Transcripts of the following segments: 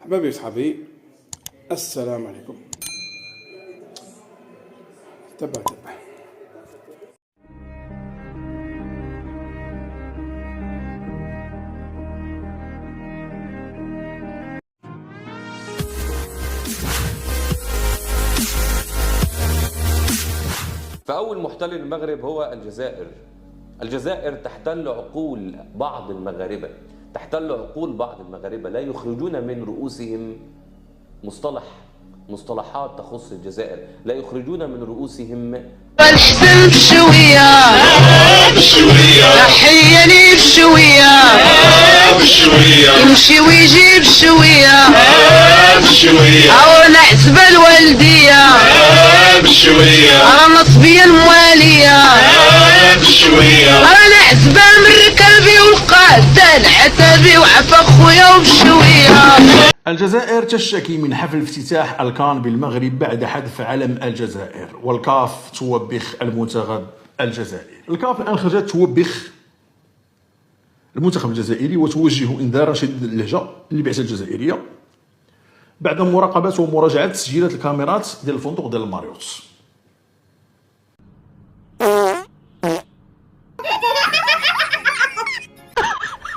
حبايبي وصحابي، السلام عليكم. تبع فأول محتل المغرب هو الجزائر. الجزائر تحتل عقول بعض المغاربة، لا يخرجون من رؤوسهم مصطلحات تخص الجزائر، لا يخرجون من رؤوسهم الحسن بالشوية تحياني بالشوية يمشي ويجي بالشوية أو نعزب الوالدية رانا صبية الموالية رانا عزبة من ركابي وقادة العتابي وعفا خويا وبشوية. الجزائر تشتكي من حفل افتتاح الكان بالمغرب بعد حذف علم الجزائر، والكاف توبخ المنتخب الجزائري. الكاف الآن خرجت توبخ المنتخب الجزائري وتوجه انذارا شديد اللهجة للبعثة الجزائرية بعد مراقبة ومراجعة تسجيلات الكاميرات ديال الفندق ديال الماريوت.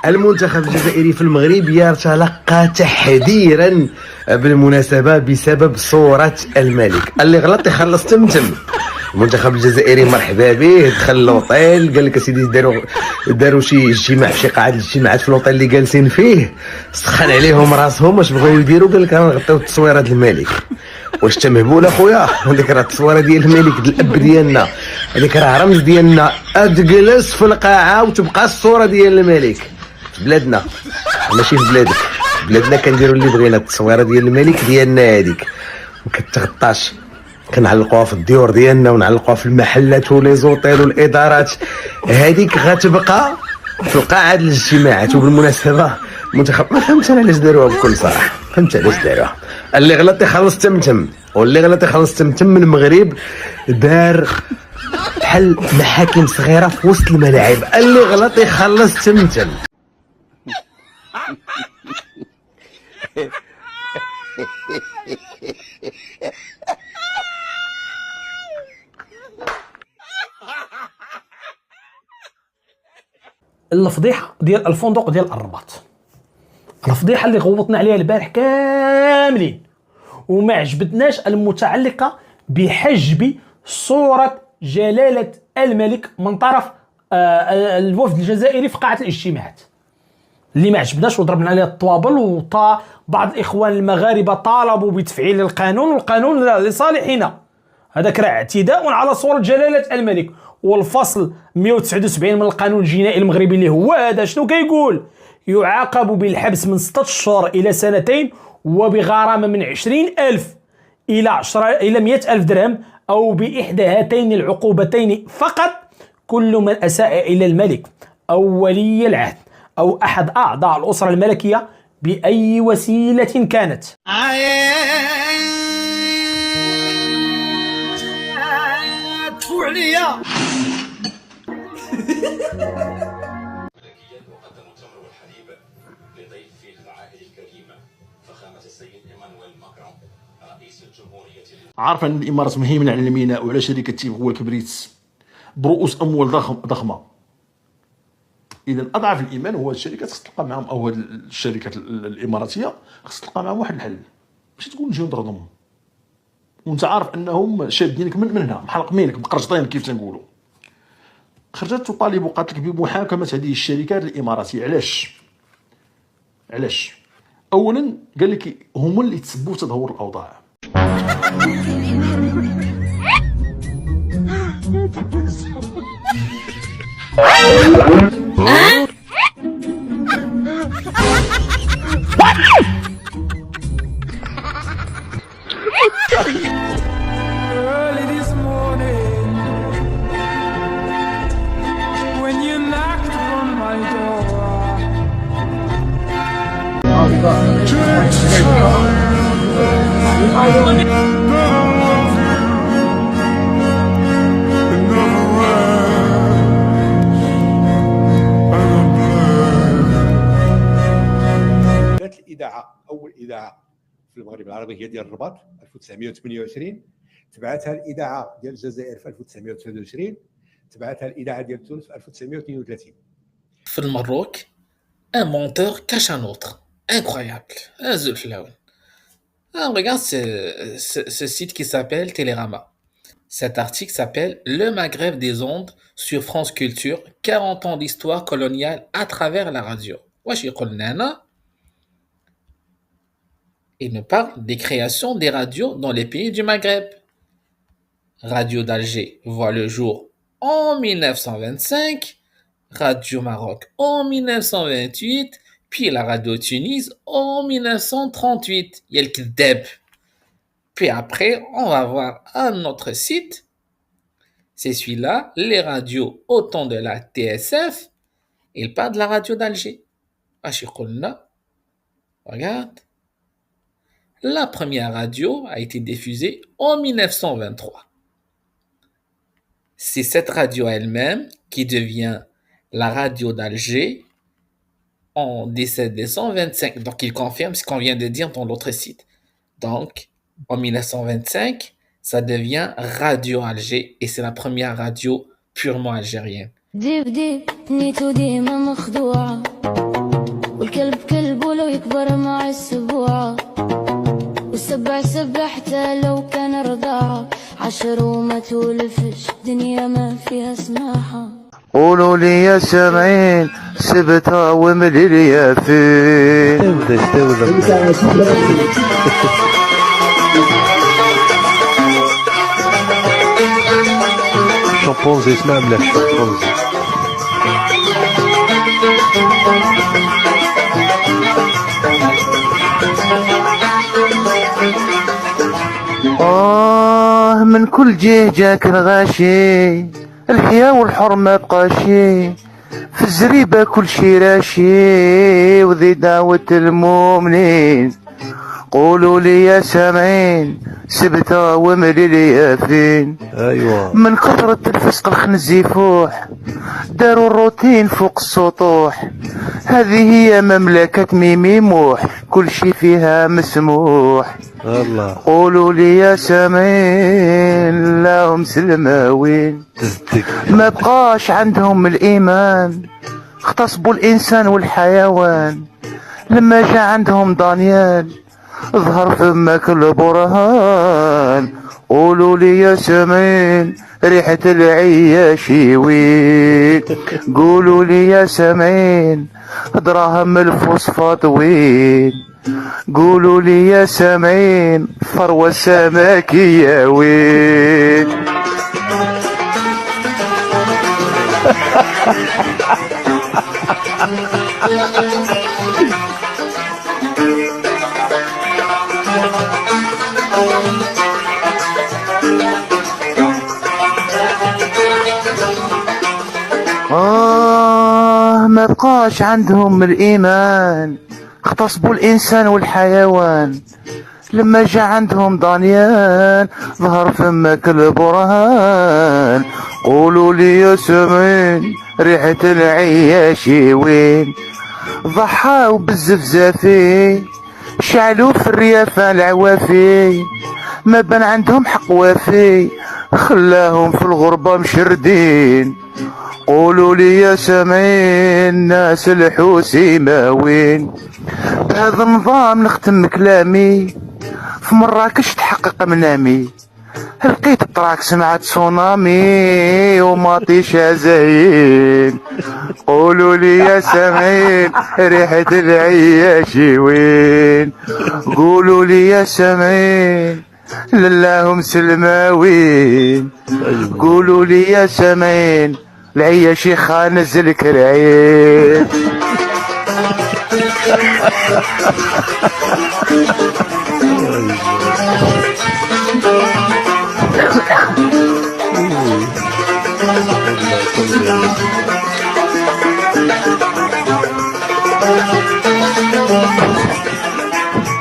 المنتخب الجزائري في المغرب يتلقى تحذيرا بالمناسبة بسبب صورة الملك. اللي غلط يخلص تمتم. المنتخب الجزائري مرحبا به، دخل لوطيل قال لك اسيدي داروا شي اجتماع في شي قاعة الاجتماعات في لوطيل اللي جالسين فيه، سخن عليهم راسهم واش بغاو يديروا، قال لك غنغطيو التصويره ديال الملك. واش انت مهبول اخويا؟ هذيك راه التصويره ديال الملك ديال الاب ديالنا، هذيك راه رمز ديالنا، تجلس في القاعه وتبقى الصوره ديال الملك. في بلادنا ماشي في بلادك، بلادنا كنديروا اللي بغينا، التصويره ديال الملك ديالنا هذيك ما كتغطاش، كنعلقوها في الديور ديالنا ونعلقوها في المحلات ولي زوطيل والادارات، هذيك غتبقى في القاعه ديال الاجتماعات. وبالمناسبه المنتخب ما فهمتش انا علاش داروها، بكل صراحه فهمت علاش داروها. اللي غلط يخلص تمتم، واللي غلط يخلص تمتم. من المغرب دار بحال محاكم صغيره في وسط الملاعب، اللي غلط يخلص تمتم. الفضيحه ديال الفندق ديال الرباط، الفضيحه اللي غوطنا عليها البارح كاملين وما عجبتناش، المتعلقه بحجب صوره جلاله الملك من طرف الوفد الجزائري في قاعه الاجتماعات، اللي ما عجبناش وضربنا عليه الطوابل. بعض الاخوان المغاربه طالبوا بتفعيل القانون، والقانون لصالحنا. هذاك راه اعتداء على صوره جلاله الملك. والفصل 179 من القانون الجنائي المغربي اللي هو هذا شنو كيقول؟ يعاقب بالحبس من 6 أشهر الى 2 سنين وبغرامه من 20,000 الى 100,000 درهم، او باحدى هاتين العقوبتين فقط كل من اساء الى الملك او ولي العهد او احد اعضاء الاسره الملكيه باي وسيله كانت. تفو عليا. وقدموا التمر والحليب لضيف العائلة الكريمة فخامة السيد إيمانويل ماكرون رئيس الجمهورية. عارف ان الامارات مهيمنه على الميناء وعلى شركه تيغ والكبريت برؤوس اموال ضخمه. اذا اضعف الايمان هو الشركات خص تلقى معهم، او هذه الشركات الاماراتيه خص تلقى معهم واحد الحل، ماشي تقول نجيو نضربهم وانت عارف انهم شادينك من هنا محلقمينك بقرشطين كيف تنقولوا. خرجت تطالب وقالت لك بمحاكمه هذه الشركات الاماراتيه. علاش؟ اولا قال لك هما اللي تسببوا في تدهور الاوضاع. Early this morning, when you knocked on my door, الإذاعة أول إذاعة في المغرب العربي هي ديال الرباط 1928، تبعتها الاذاعه ديال الجزائر في 1929، تبعتها الاذاعه ديال تونس في 1932. في المروك un menteur cache un autre. Incroyable. Un Zulflaoun. Ah, regarde ce site qui s'appelle Télérama. Cet article s'appelle Le Maghreb des ondes sur France Culture, 40 ans d'histoire coloniale à travers la radio. Wesh يقول لنا il nous parle des créations des radios dans les pays du Maghreb. Radio d'Alger voit le jour en 1925, Radio Maroc en 1928, puis la radio Tunis en 1938. Il y a le Kdeb. Puis après, on va voir un autre site. C'est celui-là, les radios au temps de la TSF. Il parle de la radio d'Alger. Regarde. La première radio a été diffusée en 1923. C'est cette radio elle-même qui devient la radio d'Alger en 1725. Donc, il confirme ce qu'on vient de dire dans l'autre site. Donc, en 1925, ça devient Radio Alger et c'est la première radio purement algérienne. ديب ديب نيتو ديما مخدوعة والكلب كلب ولو يكبر مع السبوعة والسبع سبع حتى لو كان رضاعة 10 وما تولفش دنيا ما فيها سماحة. قولوا لي يا سامعين سبتها ومليل يا فين شامبونزي اسمها ملاح شامبونزي. من كل جهة جاك الغاشي الحياة والحر ما بقاشي في الزريبة كل شي راشي وذي دعوة المؤمنين. قولوا لي يا سامعين سبتها ومليل يا فين. ايوه من كثرة الفسق الخنز يفوح داروا الروتين فوق السطوح. هذه هي مملكة ميمي موح كل شي فيها مسموح. الله قولوا لي يا سامعين لهم سلماوين ما بقاش عندهم الإيمان اغتصبوا الإنسان والحيوان. لما جا عندهم دانيال ظهر فمك البرهان. قولوا لي يا سامعين ريحة العياشي وين. قولوا لي يا سامعين دراهم الفوسفات وين. قولوا لي يا سامعين ثروة سمكية وين. ما بقاش عندهم الإيمان اغتصبوا الإنسان والحيوان. لما جا عندهم دانيال ظهر فمك البرهان. قولوا لي يا سامعين ريحة العياشي وين. ضحاو بالزفزافي شعلوا في الريافة العوافي ما بان عندهم حق وافي خلاهم في الغربة مشردين. قولوا لي يا سامعين ناس الحوسيمة وين. بهذا النظام نختم كلامي في مراكش تحقق منامي. لقيت الطراك سمعت تسونامي وماطيشة زين. قولوا لي يا سامعين ريحة العياشي وين. قولوا لي يا سامعين لله سلماوين. قولوا لي يا سامعين العياشي خانز الكرعين.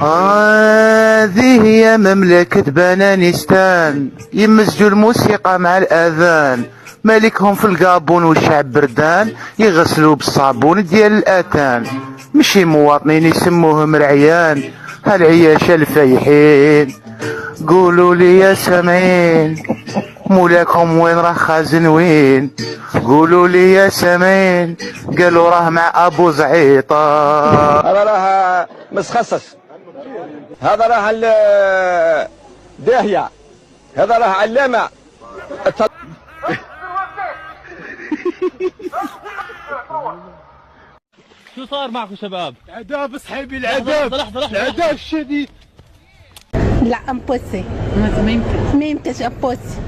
هذه هي مملكة بنانستان يمزجوا الموسيقى مع الأذان. مالكهم في القابون والشعب بردان يغسلوا بالصابون ديال الأتان. مشي مواطنين يسموهم رعيان هالعياشة الفايحين قولوا لي يا سامعين مولاكم وين راه خازن وين قولوا لي يا سامعين قالوا راه مع ابو زعيطة. هذا راه مسخصص، هذا راه داهية، هذا راه علامة. شو صار معكم شباب؟ العذاب اصحابي، العذاب العذاب الشديد. لا امبوسي ما يمكن امبوسي.